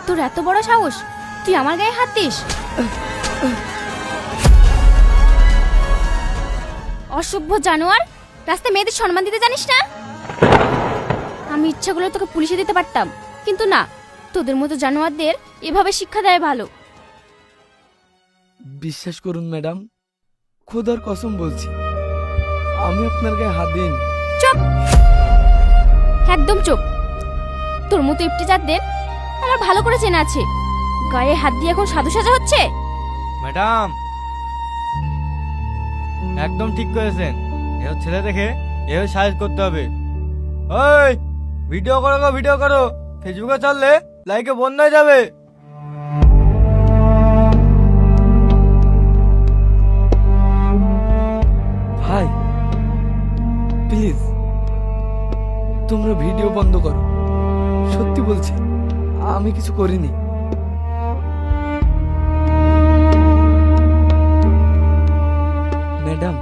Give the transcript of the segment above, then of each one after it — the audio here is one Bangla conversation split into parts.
তোর এত বড় সাহস, তুই আমার গায়ে হাত দিস? অসভ্য জানোয়ার, রাস্তায় মেয়েদের সম্মান দিতে জানিস না? আমি ইচ্ছা করলে তোকে পুলিশে দিতে পারতাম, কিন্তু না, তোদের মতো জানোয়ারদের এভাবে শিক্ষা দেয় ভালো। বিশ্বাস করুন ম্যাডাম, খোদার কসম বলছি, আমি আপনার গায়ে হাত দিইনি। চুপ, একদম চুপ। তোর মতো ইফটিজারদের আমার ভালো করে চেনা আছে। গায়ে হাত দিয়ে এখন সাধু সাজা হচ্ছে? ম্যাডাম একদম ঠিক করেছেন, এও ছেলে দেখে এও সাহায্য করতে হবে। ওই ভিডিও করো গো, ভিডিও করো, ফেসবুকে ছাড়লে লাইকে বন্ধ হয়ে যাবে। ভাই প্লিজ তোমরা ভিডিও বন্ধ করো, সত্যি বলছি আমি কিছু করিনি। ম্যাডাম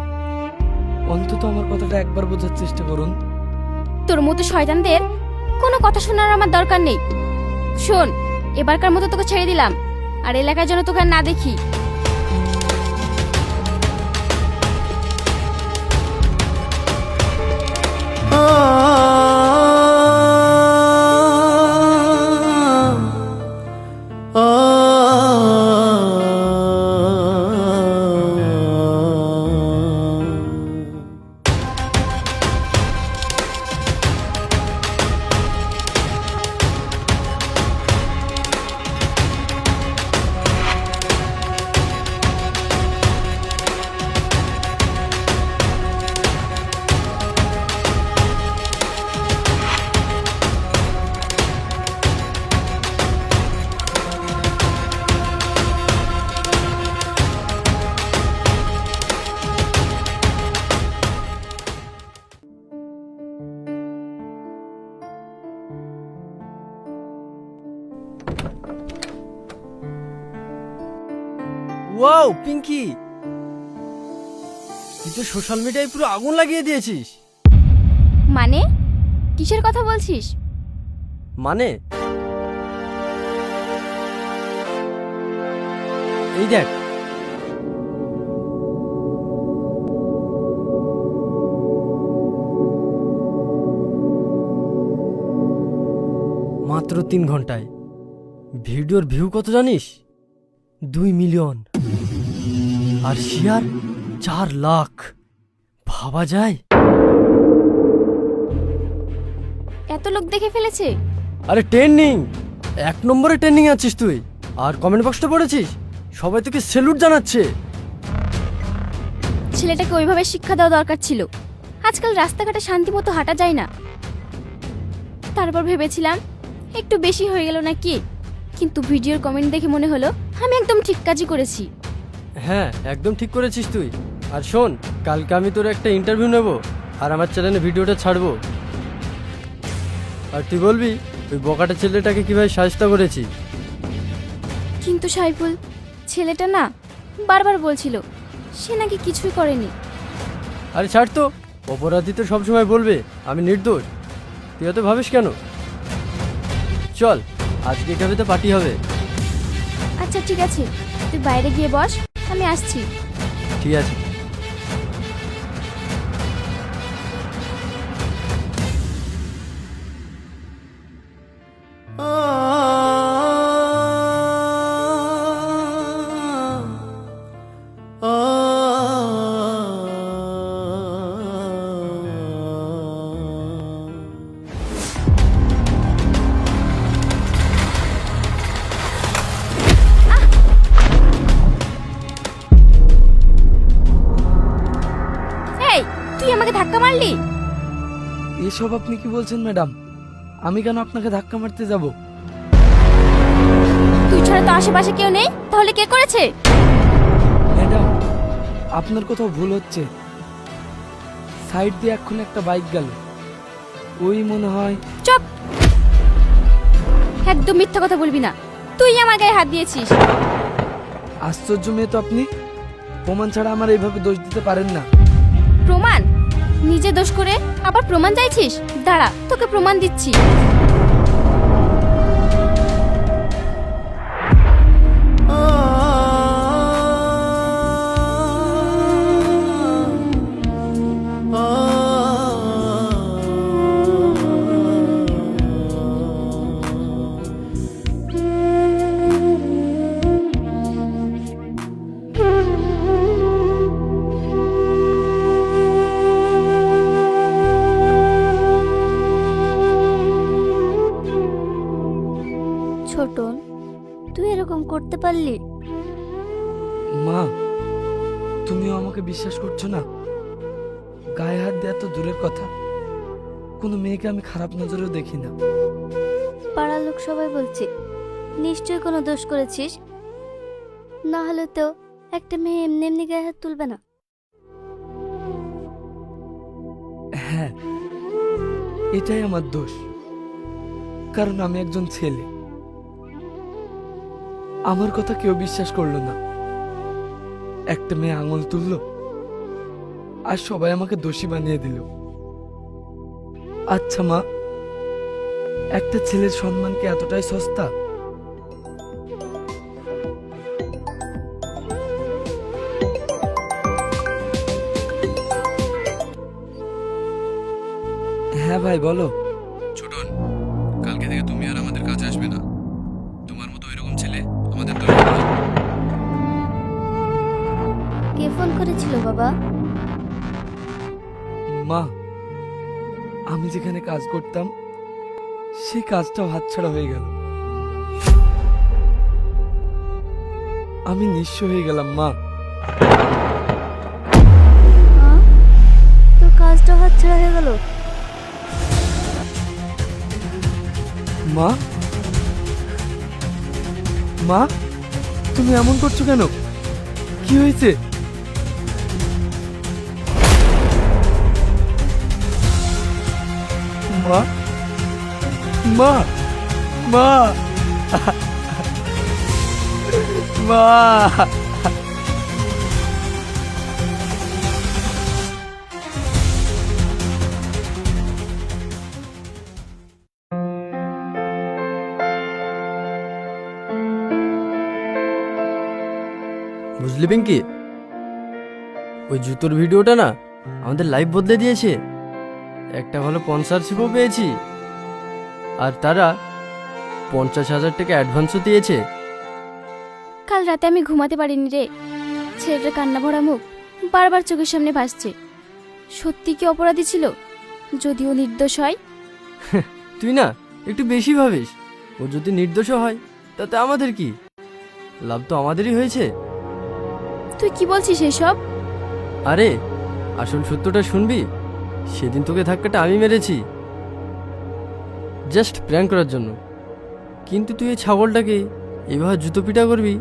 অন্তত আমার কথাটা একবার বোঝার চেষ্টা করুন। তোর মতো শয়তানদের কোনো কথা শোনার আমার দরকার নেই। শোন, এবারকার মতো তোকে ছেড়ে দিলাম, আর এলাকার জন্য তোকে আর না দেখি। ওয়াও পিঙ্কি, তুই তো সোশ্যাল মিডিয়ায় পুরো আগুন লাগিয়ে দিয়েছিস। মানে কিসের কথা বলছিস? মানে এই দেখ, মাত্র 3 ঘন্টায় ভিডিওর ভিউ কত জানিস? 2 মিলিয়ন, আর শেয়ার 4 লাখ। ভাবা যায়? এত লোক দেখে ফেলেছে? আরে ট্রেন্ডিং, 1 নম্বরে ট্রেন্ডিং আছিস তুই। আর কমেন্ট বক্সটা পড়েছিস? সবাই তোকে স্যালুট জানাচ্ছে। ছেলেটাকে ওইভাবে শিক্ষা দেওয়া দরকার ছিল। আজকাল রাস্তাঘাটে শান্তি মতো হাঁটা যায় না। তারপর ভেবেছিলাম একটু বেশি হয়ে গেল নাকি, কিন্তু ভিডিওর কমেন্ট দেখে মনে হলো আমি একদম ঠিক কাজই করেছি। হ্যাঁ একদম ঠিক করেছিস তুই। আর শোন, কালকে আমি তোর একটা ইন্টারভিউ নেব, আর আমার চ্যানেলে ভিডিওটা ছাড়বো। আর তুই বলবি ওই বকাটা ছেলেটাকে কিভাবে সাহায্য করেছি। কিন্তু সাইফুল, ছেলেটা না বারবার বলছিল সে নাকি কিছুই করেনি। আরে ছাড় তো, অপরাধী তো সবসময় বলবে আমি নির্দোষ। তুই এত ভাবিস কেন? চল আজকে ক্যাফেতে পার্টি হবে। আচ্ছা ঠিক আছে, তুই বাইরে গিয়ে বস, আমি আসছি। ঠিক আছে। এই, তুই আমাকে ধাক্কা মারলি? এসব আপনি কি বলছেন ম্যাডাম? আমি কেন আপনাকে ধাক্কা মারতে যাব? তুই ছাড়া তো আশেপাশে কেউ নেই, তাহলে কে করেছে? ম্যাডাম আপনার কোথাও ভুল হচ্ছে। সাইড দিয়ে এখন একটা বাইক গেল, ওই মনে হয়। চুপ, একদম মিথ্যা কথা বলবি না। তুই আমার গায়ে হাত দিয়েছিস। আশ্চর্য মেয়ে তো আপনি, প্রমাণ ছাড়া আমার এইভাবে দোষ দিতে পারেন না। প্রমাণ? নিজে দোষ করে আবার প্রমাণ চাইছিস? দাঁড়া, তোকে প্রমাণ দিচ্ছি। ছোটন, তুই এরকম করতে পারলি? মা, তুমিও আমাকে বিশ্বাস করছো না? গায়ে হাত দেওয়া তো দূরের কথা, কোনো মেয়েকে আমি খারাপ নজরেও দেখি না। পাড়ার লোক সবাই বলছে নিশ্চয়ই কোনো দোষ করেছিস, না হলে তো একটা মেয়ে এমনি এমনি গায়ে হাত তুলবে না। হ্যাঁ, এটাই আমার দোষ, কারণ আমি একজন ছেলে। আমার কথা কেউ বিশ্বাস করলো না। একটা মেয়ে আঙুল তুললো আর সবাই আমাকে দোষী বানিয়ে দিল। আচ্ছা মা, একটা ছেলের সম্মান কি এতটাই সস্তা? হ্যাঁ ভাই, বলো। ছোটন, কালকে থেকে তুমি আর আমাদের কাছে আসবে না। তোমার মতো এরকম ছেলে আমাদের দরকার নেই। কে ফোন করেছিল বাবা? মা, আমি যেখানে কাজ করতাম সেই কাজটাও হাতছাড়া হয়ে গেল। আমি নিঃস্ব হয়ে গেলাম মা। তোর কাজটা হাতছাড়া হয়ে গেল? মা, মা, তুমি এমন করছো কেন? কি হয়েছে? মা, মা, মা, মা। বুঝলি পিঙ্কি, ওই জুতোর ভিডিওটা না আমাদের লাইফ বদলে দিয়েছে। একটা ভালো স্পন্সরশিপও পেয়েছি, আর তারা 50,000 টাকা অ্যাডভান্সও দিয়েছে। কাল রাতে আমি ঘুমাতে পারিনি রে। ছেলেটার কান্না ভরা মুখ বারবার চোখের সামনে ভাসছে। সত্যি কি অপরাধী ছিল? যদিও নির্দোষ হয়। তুই না একটু বেশি ভাবিস। ও যদি নির্দোষ হয় তাতে আমাদের কি লাভ? তো আমাদেরই হয়েছে। তুই কি বলছিস এসব? আরে আসল সত্যটা শুনবি? সেদিন তোকে ধাক্কাটা আমি মেরেছি জাস্ট প্র্যাঙ্ক করার জন্য, কিন্তু তুই এই ছাগলটাকে এভাবে জুতো পিটা করবি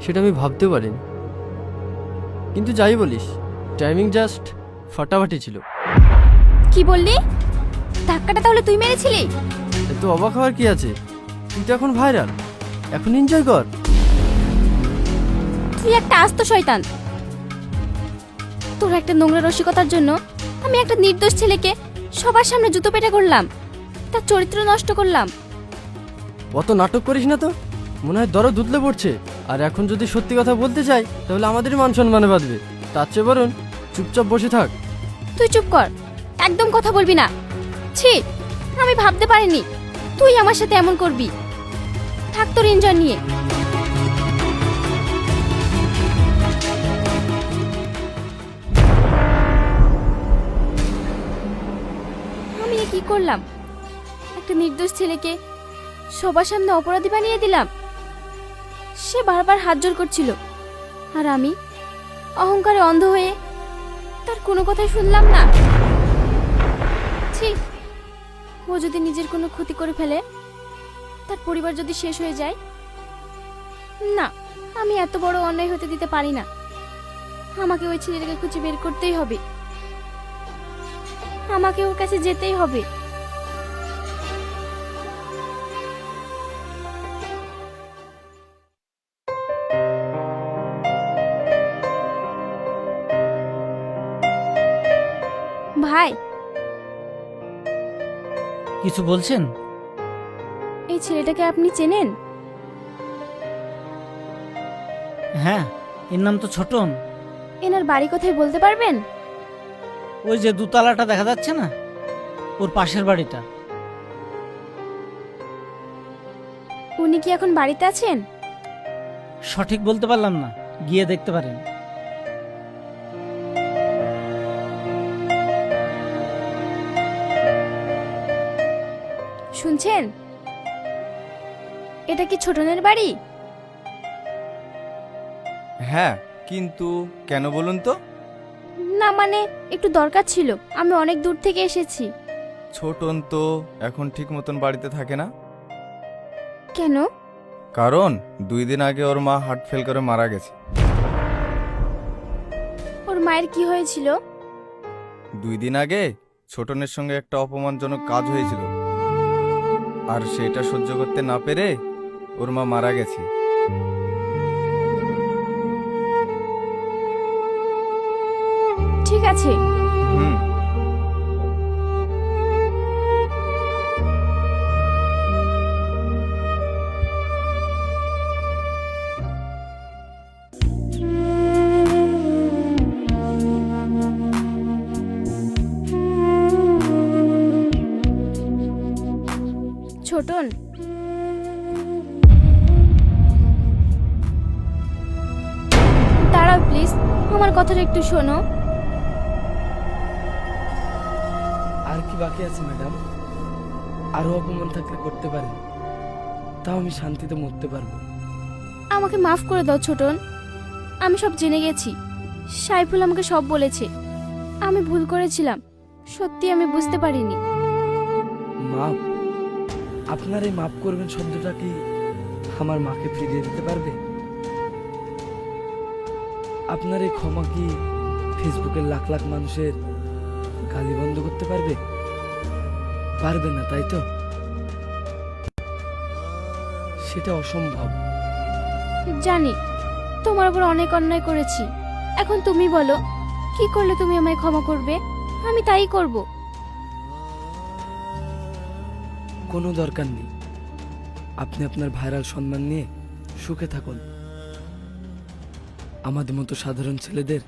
সেটা আমি ভাবতে পারিনি। কিন্তু যাই বলিস, টাইমিং জাস্ট ফাটাফাটি ছিল। কি বললি? ধাক্কাটা তাহলে তুই মেরেছিলি? এত অবাক হওয়ার কি আছে? তুই তো এখন ভাইরাল, এখন এনজয় কর। তুই একটা আস্ত শয়তান। তোর একটা নোংরা রসিকতার জন্য আমি একটা নির্দোষ ছেলেকে সবার সামনে জুতো পেটা করলাম, তার চরিত্র নষ্ট করলাম। অত নাটক করিস না তো, মনে হয় দরদ দুধলে পড়ছে। আর এখন যদি সত্যি কথা বলতে চাই তাহলে আমাদেরই মান সম্মানে বাঁধবে। তার চেয়ে বরং চুপচাপ বসে থাক। তুই চুপ কর, একদম কথা বলবি না। ছি, আমি ভাবতে পারিনি তুই আমার সাথে এমন করবি। থাক তোর এনজয় নিয়ে। আমি এ কি করলাম? একটা নির্দোষ ছেলেকে সবার সামনে অপরাধী বানিয়ে দিলাম। সে বারবার হাত জোর করছিল, আর আমি অহংকারে অন্ধ হয়ে তার কোনো কথাই শুনলাম না। ছি, ও যদি নিজের কোনো ক্ষতি করে ফেলে, তার পরিবার যদি শেষ হয়ে যায়, না, আমি এত বড় অন্যায় হতে দিতে পারি না। আমাকে ওই ছেলেটাকে খুঁজে বের করতেই হবে, আমাকে ওর কাছে যেতেই হবে। ভাই, কিছু বলছেন? এই ছেলেটাকে আপনি চেনেন? হ্যাঁ, এর নাম তো ছোটন। এনার বাড়ি কোথায় বলতে পারবেন? ওই যে দুতলাটা দেখা যাচ্ছে না, ওর পাশের বাড়িটা। উনি কি এখন বাড়িতে আছেন? সঠিক বলতে পারলাম না, গিয়ে দেখতে পারেন। শুনছেন? এটা কি ছোটনের বাড়ি? হ্যাঁ, কিন্তু কেন বলুন তো? না মানে একটু দরকার ছিল, আমি অনেক দূর থেকে এসেছি। ছোটন তো এখন ঠিক মতন বাড়িতে থাকে না। কেন? কারণ 2 দিন আগে ওর মা হার্ট ফেল করে মারা গেছে। ওর মায়ের কি হয়েছিল? 2 দিন আগে ছোটনের সঙ্গে একটা অপমানজনক কাজ হয়েছিল, আর সেটা সহ্য করতে না পেরে ওর মা মারা গেছে। ঠিক আছে। হুম। ছোটন, দাঁড়াও প্লিজ, আমার কথাটা একটু শোনো। আর কি বাকি আছে ম্যাডাম? আরো অপমান থাকলে করতে পারেন, তাও আমি শান্তিতে মরতে পারবো। আমাকে মাফ করে দাও ছোটন, আমি সব জেনে গেছি। সাইফুল আমাকে সব বলেছে, আমি ভুল করেছিলাম, সত্যি আমি বুঝতে পারিনি। মাপ? আপনার এই মাপ করবেন শব্দটা কি আমার মাকে ফিরিয়ে দিতে পারবে? আপনার এই ক্ষমা কি ফেসবুকের লাখ লাখ মানুষের গালি বন্ধ করতে পারবে? পারবে না, তাই তো? সেটা অসম্ভব। জানি তোমার উপর অনেক অন্যায় করেছি, এখন তুমি বলো কি করলে তুমি আমায় ক্ষমা করবে? আমি তাই করব। কোনো দরকার নেই, আপনি আপনার ভাইরাল সম্মান নিয়ে সুখে থাকুন। আমাদের মতো সাধারণ ছেলেদের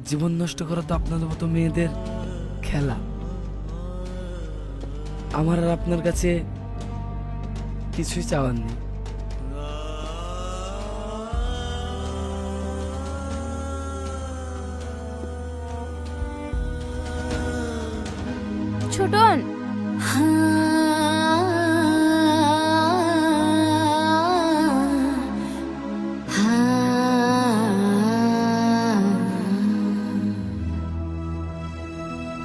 জীবন নষ্ট করা তো আপনাদের মতো মেয়েদের খেলা। আমার আর আপনার কাছে কিছুই চাওয়ার নেই। ছোটন,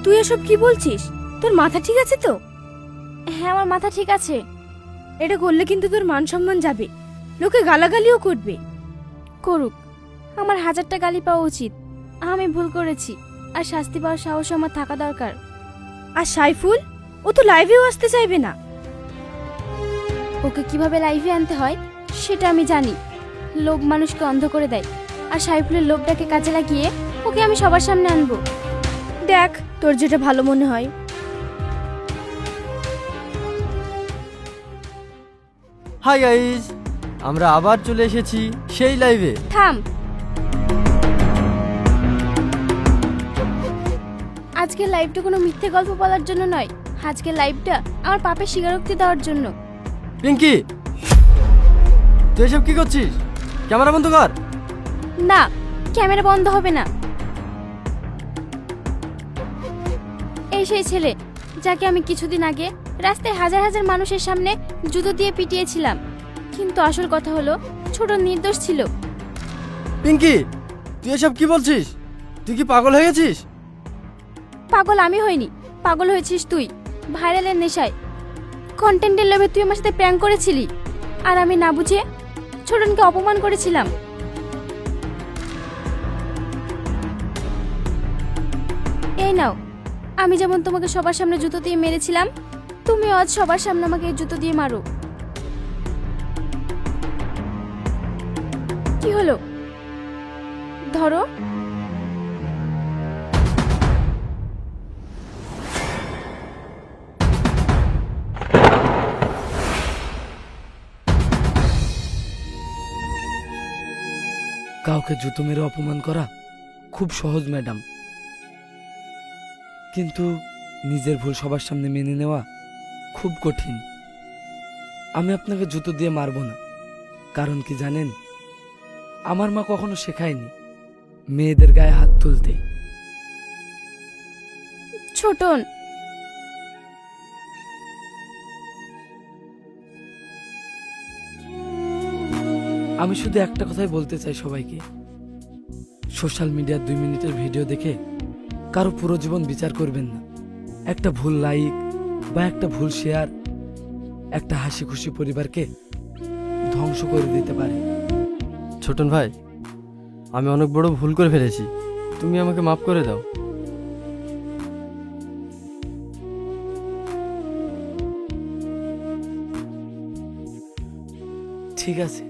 তুই এসব কি বলছিস? তোর মাথা ঠিক আছে তো? হ্যাঁ, আমার মাথা ঠিক আছে। এটা করলে কিন্তু তোর মান সম্মান যাবে, লোকে গালাগালিও করবে। করুক, আমার 1000টা গালি পাওয়া উচিত। আমি ভুল করেছি, আর শাস্তি পাওয়ার সাহস আমার থাকা দরকার। আর সাইফুল, ও তো লাইভেও আসতে চাইবে না। ওকে কিভাবে লাইভে আনতে হয় সেটা আমি জানি। লোভ মানুষকে অন্ধ করে দেয়, আর সাইফুলের লোভটাকে কাজে লাগিয়ে ওকে আমি সবার সামনে আনবো। দেখ তোর যেটা ভালো মনে হয়। হাই গাইস, আমরা আবার চলে এসেছি সেই লাইভে। থাম, আজকের লাইভটা কোনো মিথ্যে গল্প বলার জন্য নয়, আজকের লাইভটা আমার পাপের স্বীকারোক্তি দেওয়ার জন্য। পিঙ্কি, তুই এসব কি করছিস? ক্যামেরা বন্ধ কর। না, ক্যামেরা বন্ধ হবে না। এই সেই ছেলে যাকে আমি কিছুদিন আগে রাস্তায় হাজার হাজার মানুষের সামনে জুতো দিয়ে পিটিয়েছিলাম, কিন্তু আসল কথা হলো ছোট নির্দোষ ছিল। পিঙ্কি, তুই এসব কি বলছিস? তুই কি পাগল হয়ে গেছিস? পাগল আমি হইনি, পাগল হয়েছিস তুই। ভাইরালের নেশায়, কন্টেন্টের লোভে তুই আমার সাথে প্র্যাঙ্ক করেছিলি, আর আমি না বুঝে ছোটনকে অপমান করেছিলাম। এই নাও, আমি যেমন তোমাকে সবার সামনে জুতো দিয়ে মেরেছিলাম, তুমি আজ সবার সামনে আমাকে এই জুতো দিয়ে মারো। কি হলো? ধরো। কাউকে জুতো মেরে অপমান করা খুব সহজ ম্যাডাম, কিন্তু নিজের ভুল সবার সামনে মেনে নেওয়া খুব কঠিন। আমি আপনাকে জুতো দিয়ে মারবো না, কারণ কি জানেন, আমার মা কখনো শেখায়নি মেয়েদের গায়ে হাত তুলতে। ছোটন, আমি শুধু একটা কথাই বলতে চাই সবাইকে, সোশ্যাল মিডিয়ার 2 মিনিটের ভিডিও দেখে কারো পুরো জীবন বিচার করবেন না। একটা ভুল লাইক বা একটা ভুল শেয়ার একটা হাসি খুশি পরিবারকে ধ্বংস করে দিতে পারে। ছোটন ভাই, আমি অনেক বড় ভুল করে ফেলেছি, তুমি আমাকে মাফ করে দাও। ঠিক আছে,